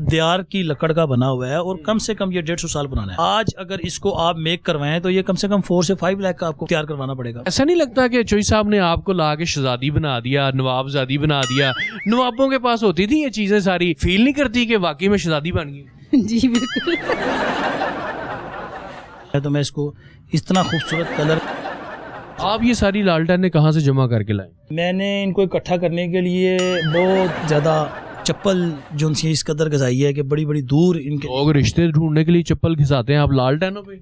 Their की लकड़ का बना हुआ है और कम से कम ये 150 साल पुराना है। आज अगर इसको आप मेक करवाएं तो ये कम से कम 4 से 5 लाख का आपको तैयार करवाना पड़ेगा। ऐसा नहीं लगता कि चोई साहब ने आपको ला के शहजादी बना दिया, नवाबजादी बना दिया? नवाबों के पास होती थी ये चीजें सारी, फील नहीं करती कि वाकई में शहजादी बन गई? जी बिल्कुल। तो मैं इसको इतना खूबसूरत कलर, आप ये सारी लालटेनें कहाँ से जमा करके लाए? मैंने इनको इकट्ठा करने के लिए बहुत ज़्यादा चप्पल जो सी इस कदर गजाई है कि बड़ी बड़ी दूर इनके लोग रिश्ते ढूंढने के लिए चप्पल घिसाते हैं, आप लालटेनों पे?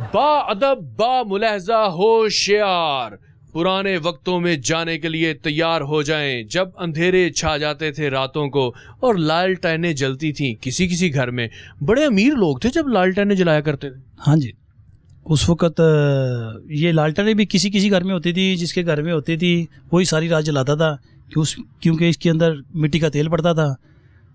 बा अदब बा मुलहजा होशियार, पुराने वक्तों में जाने के लिए तैयार हो जाएं, जब अंधेरे छा जाते थे रातों को और लालटेनें जलती थीं किसी किसी घर में। बड़े अमीर लोग थे जब लालटेनें जलाया करते थे। हाँ जी, उस वक़्त ये लालटेनें भी किसी किसी घर में होती थी, जिसके घर में होती थी वही सारी रात जलाता था क्योंकि इसके अंदर मिट्टी का तेल पड़ता था।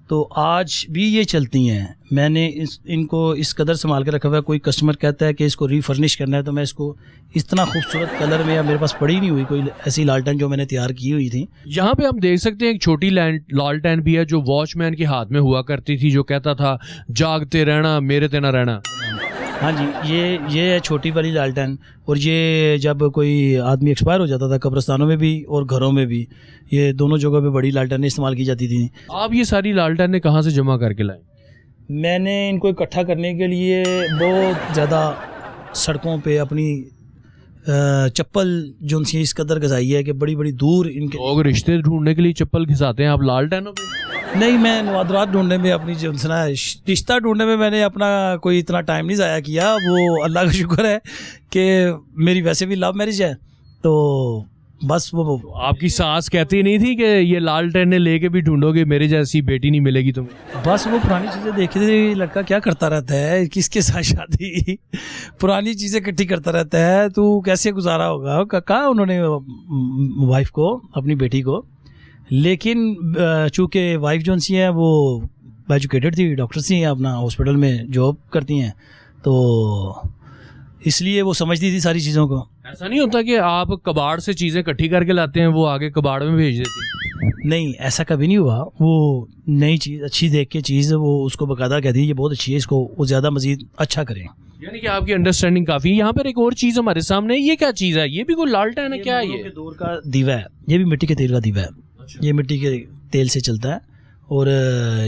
तो आज भी ये चलती हैं। मैंने इनको इस कदर संभाल के रखा हुआ है। कोई कस्टमर कहता है कि इसको रीफर्निश करना है तो मैं इसको इतना खूबसूरत कलर में, या मेरे पास पड़ी नहीं हुई कोई ऐसी लालटेन जो मैंने तैयार की हुई थी। यहाँ पे हम देख सकते हैं एक छोटी लालटेन भी है जो वॉचमैन के हाथ में हुआ करती थी, जो कहता था जागते रहना मेरे ते ना रहना। हाँ जी, ये है छोटी वाली लालटेन। और ये जब कोई आदमी एक्सपायर हो जाता था कब्रिस्तानों में भी और घरों में भी, ये दोनों जगह पे बड़ी लालटेनें इस्तेमाल की जाती थी। आप ये सारी लालटेनें कहाँ से जमा करके लाए? मैंने इनको इकट्ठा करने के लिए बहुत ज़्यादा सड़कों पे अपनी चप्पल जो सी इस कदर गजाई है कि बड़ी बड़ी दूर इनके लोग रिश्ते ढूंढने के लिए चप्पल घिसाते हैं, आप लालटेनों पे? नहीं, मैं नवादरात ढूंढने में, अपनी जो सुना रिश्ता ढूंढने में मैंने अपना कोई इतना टाइम नहीं ज़ाया किया। वो अल्लाह का शुक्र है कि मेरी वैसे भी लव मैरिज है, तो बस वो आपकी सास कहती नहीं थी कि ये लालटेनें लेके भी ढूंढोगे मेरे जैसी बेटी नहीं मिलेगी तुम्हें? बस वो पुरानी चीज़ें देखी थी, लड़का क्या करता रहता है, किसके साथ शादी, पुरानी चीज़ें इकट्ठी करता रहता है, तो कैसे गुजारा होगा। कहा उन्होंने वाइफ को, अपनी बेटी को। लेकिन चूँकि वाइफ जो सी है वो एजुकेटेड थी, डॉक्टर सी हैं, अपना हॉस्पिटल में जॉब करती हैं, तो इसलिए वो समझती थी सारी चीज़ों को। ऐसा नहीं होता कि आप कबाड़ से चीज़ें इकट्ठी करके लाते हैं, वो आगे कबाड़ में भेज देती हैं? नहीं, ऐसा कभी नहीं हुआ। वो नई चीज़ अच्छी देख के चीज़ वो उसको बकायदा कहती है ये बहुत अच्छी है, इसको वो ज़्यादा मज़ीद अच्छा करें। यानी कि आपकी अंडरस्टैंडिंग काफ़ी है। यहाँ पर एक और चीज़ हमारे सामने, ये क्या चीज़ है? ये भी कोई लालटेन है क्या? ये दौर का दीवा है, ये भी मिट्टी के तेल का दीवा है। ये मिट्टी के तेल से चलता है और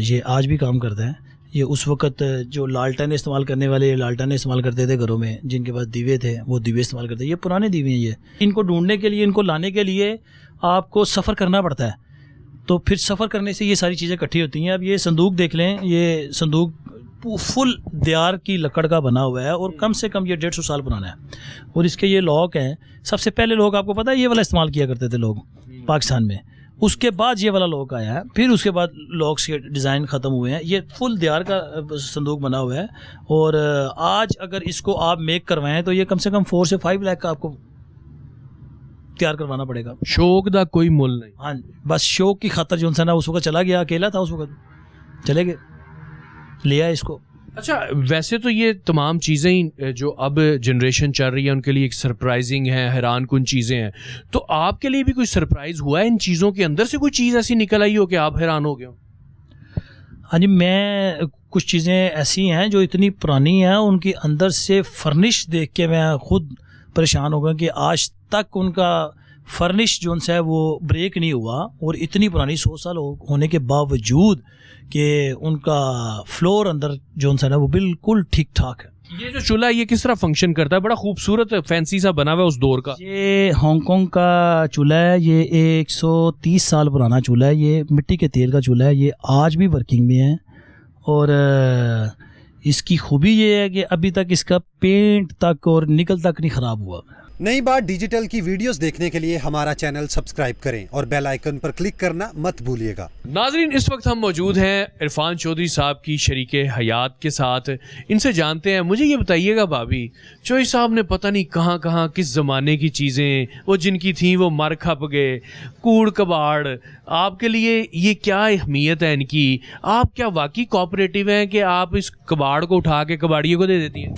ये आज भी काम करता है। ये उस वक़्त जो लालटेन इस्तेमाल करने वाले लालटेन इस्तेमाल करते थे घरों में, जिनके पास दीवे थे वो दीवे इस्तेमाल करते हैं। ये पुराने दीवे हैं। ये इनको ढूंढने के लिए, इनको लाने के लिए आपको सफ़र करना पड़ता है, तो फिर सफ़र करने से ये सारी चीज़ें इकट्ठी होती हैं। अब ये संदूक देख लें, ये संदूक फुल देयार की लकड़ का बना हुआ है और कम से कम ये 150 साल पुराना है। और इसके ये लॉक हैं। सबसे पहले लोग, आपको पता है, ये वाला इस्तेमाल किया करते थे लोग पाकिस्तान में। उसके बाद ये वाला लॉक आया है, फिर उसके बाद लॉक्स के डिज़ाइन ख़त्म हुए हैं। ये फुल देयार का संदूक बना हुआ है और आज अगर इसको आप मेक करवाएं तो ये कम से कम 4 से 5 लाख का आपको तैयार करवाना पड़ेगा। शौक का कोई मुल नहीं। हाँ, बस शौक की खातर जो ना उस वक्त चला गया, अकेला था उस वक्त, चले गए, लिया इसको। अच्छा, वैसे तो ये तमाम चीज़ें ही जो अब जनरेशन चल रही है उनके लिए एक सरप्राइजिंग है, हैरान कुन चीज़ें हैं। तो आपके लिए भी कोई सरप्राइज़ हुआ है इन चीज़ों के अंदर से? कोई चीज़ ऐसी निकल आई हो कि आप हैरान हो गए हो? हाँ जी, मैं कुछ चीज़ें ऐसी हैं जो इतनी पुरानी हैं, उनके अंदर से फर्निश देख के मैं खुद परेशान हो गया कि आज तक उनका फर्निश जो है वो ब्रेक नहीं हुआ। और इतनी पुरानी 100 साल होने के बावजूद कि उनका फ्लोर अंदर जो है ना वो बिल्कुल ठीक ठाक है। ये जो चूल्हा, ये किस तरह फंक्शन करता है? बड़ा खूबसूरत फैंसी सा बना हुआ है उस दौर का। ये हांगकांग का चूल्हा है। ये 130 साल पुराना चूल्हा है। ये मिट्टी के तेल का चूल्हा है। ये आज भी वर्किंग में है और इसकी खूबी ये है कि अभी तक इसका पेंट तक और निकल तक नहीं ख़राब हुआ। नई बात डिजिटल की वीडियोस देखने के लिए हमारा चैनल सब्सक्राइब करें और बेल आइकन पर क्लिक करना मत भूलिएगा। नाजरीन, इस वक्त हम मौजूद हैं इरफान चौधरी साहब की शरीके हयात के साथ। इनसे जानते हैं। मुझे ये बताइएगा भाभी, चौधरी साहब ने पता नहीं कहाँ कहाँ किस ज़माने की चीज़ें वो जिनकी थी वो मर खप गए, कूड़ कबाड़, आपके लिए ये क्या अहमियत है इनकी? आप क्या वाकई कोऑपरेटिव हैं कि आप इस कबाड़ को उठा के कबाड़ियों को दे देती हैं?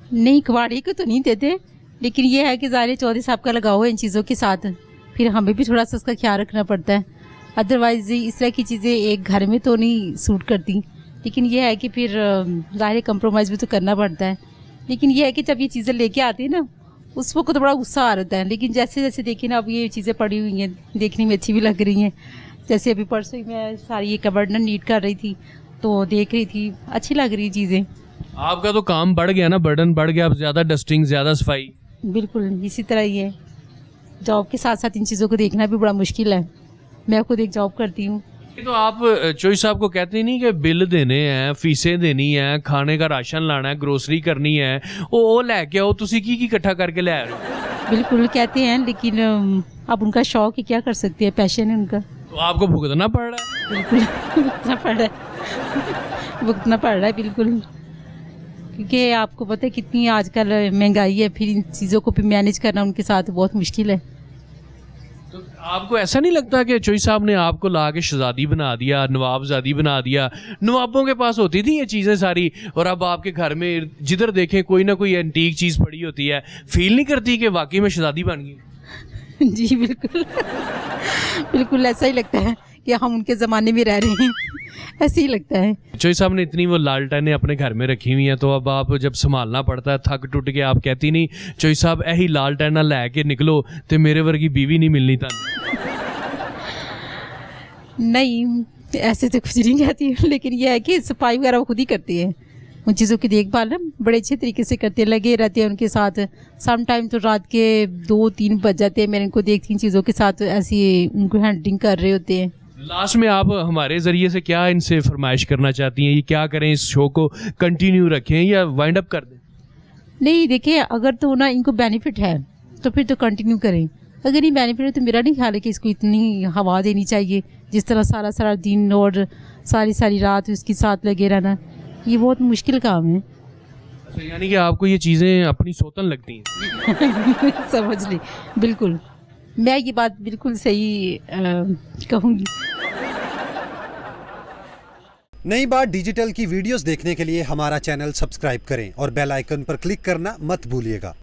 नहीं, कबाड़ी को तो नहीं देते, लेकिन ये है कि ज़ाहिर चौधरी साहब का लगाव है इन चीज़ों के साथ, फिर हमें भी थोड़ा सा उसका ख्याल रखना पड़ता है। अदरवाइज़ इस तरह की चीज़ें एक घर में तो नहीं सूट करती, लेकिन ये है कि फिर ज़ाहिर कंप्रोमाइज़ भी तो करना पड़ता है। लेकिन ये है कि जब ये चीज़ें लेके आते हैं ना, उस वक्त तो बड़ा गुस्सा आ रहा है, लेकिन जैसे जैसे देखिए ना, अब ये चीज़ें पड़ी हुई हैं, देखने में अच्छी भी लग रही हैं। जैसे अभी परसों ही मैं सारी ये कबर्ड ना नीट कर रही थी, तो देख रही थी, अच्छी लग रही चीज़ें। आपका तो काम बढ़ गया ना, बर्डन बढ़ गया, अब ज़्यादा डस्टिंग, ज़्यादा सफाई। बिल्कुल इसी तरह ही है। जॉब के साथ साथ इन चीज़ों को देखना भी बड़ा मुश्किल है। मैं खुद एक जॉब करती हूँ। तो आप चोई साहब को कहते नहीं कि बिल देने हैं, फीसें देनी है, खाने का राशन लाना है, ग्रोसरी करनी है, वो लैके आओ, तुसी की इकट्ठा करके ले आ रहे हो। बिल्कुल कहते हैं, लेकिन अब उनका शौक है, क्या कर सकते हैं, पैशन है उनका। तो आपको भुगतना पड़ रहा है। बिल्कुल भुगतना पड़ रहा है, भुगतना पड़ रहा है बिल्कुल, क्योंकि आपको पता है कितनी आजकल महंगाई है, फिर इन चीज़ों को भी मैनेज करना उनके साथ बहुत मुश्किल है। तो आपको ऐसा नहीं लगता कि चोई साहब ने आपको ला के शहजादी बना दिया, नवाबजादी बना दिया? नवाबों के पास होती थी ये चीज़ें सारी, और अब आपके घर में जिधर देखें कोई ना कोई एंटीक चीज़ पड़ी होती है। फील नहीं करती कि वाकई में शहजादी बन गई? जी बिल्कुल बिल्कुल ऐसा ही लगता है कि हम उनके ज़माने में रह रहे हैं, ऐसे ही लगता है। चोई साहब ने इतनी वो लालटेनें अपने घर में रखी हुई हैं, तो अब आप जब संभालना पड़ता है, थक टुट के आप कहती नहीं चोई साहब यही लालटेना लैके निकलो तो मेरे वर्गी बीवी नहीं मिलनी था? नहीं, ऐसे तो कुछ नहीं कहती, लेकिन यह है कि सफाई वगैरह वो खुद ही करती है। उन चीज़ों की देखभाल ना बड़े अच्छे तरीके से करते हैं, लगे रहते हैं उनके साथ। सम टाइम तो रात के 2-3 बज जाते हैं, मैं इनको देखती हूँ चीज़ों के साथ ऐसी उनको हैंडलिंग कर रहे होते हैं। लास्ट में आप हमारे ज़रिए से क्या इनसे फरमाइश करना चाहती हैं? ये क्या करें, इस शो को कंटिन्यू रखें या वाइंड अप कर दें? नहीं देखिए, अगर तो ना इनको बेनिफिट है तो फिर तो कंटिन्यू करें, अगर नहीं बेनिफिट है तो मेरा नहीं ख्याल है कि इसको इतनी हवा देनी चाहिए। जिस तरह सारा सारा दिन और सारी सारी रात उसके साथ लगे रहना, ये बहुत मुश्किल काम है। तो यानी कि आपको ये चीज़ें अपनी सोतन लगती हैं? समझ ली, बिल्कुल मैं ये बात बिल्कुल सही कहूँगी। नई बात डिजिटल की वीडियोस देखने के लिए हमारा चैनल सब्सक्राइब करें और बेल आइकन पर क्लिक करना मत भूलिएगा।